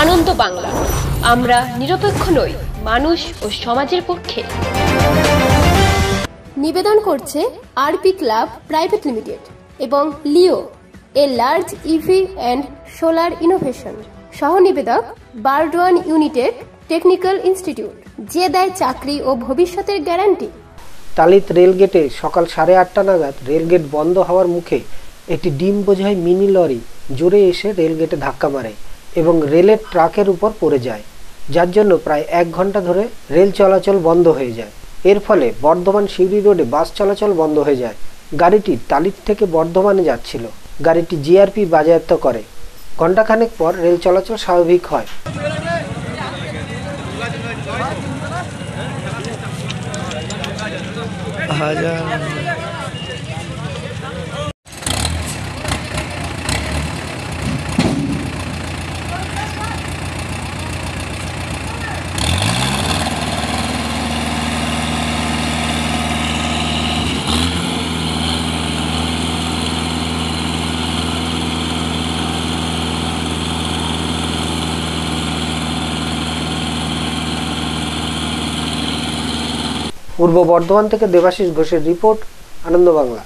আনন্দ বাংলা, আমরা নিরপেক্ষ নই, মানুষ ও সমাজের পক্ষে। নিবেদন করছে আরপি ক্লাব প্রাইভেট লিমিটেড এবং Leo, a large EV and solar innovation. সহ নিবেদক বারডোয়ান ইউনিটেক টেকনিক্যাল ইনস্টিটিউট, যে দেয় চাকরি ও ভবিষ্যতের গ্যারান্টি। তালিত রেলগেটে সকাল 8:30 নাগাদ রেলগেট বন্ধ হওয়ার মুখে একটি ডিম বোঝাই মিনি লরি জোরে এসে রেলগেটে ধাক্কা মারে এবং রেলের ট্রাকের উপর পড়ে যায়, যার জন্য প্রায় 1 ঘন্টা ধরে রেল চলাচল বন্ধ হয়ে যায়। এর ফলে বর্ধমান সিউড়ি রোডে বাস চলাচল বন্ধ হয়ে যায়। গাড়িটি তালিত থেকে বর্ধমানে যাচ্ছিল। গাড়িটি জিআরপি বাজেয়াপ্ত করে। ঘণ্টাখানেক পর রেল চলাচল স্বাভাবিক হয়। পূর্ব বর্ধমান থেকে দেবাশিস ঘোষের রিপোর্ট, আনন্দ বাংলা।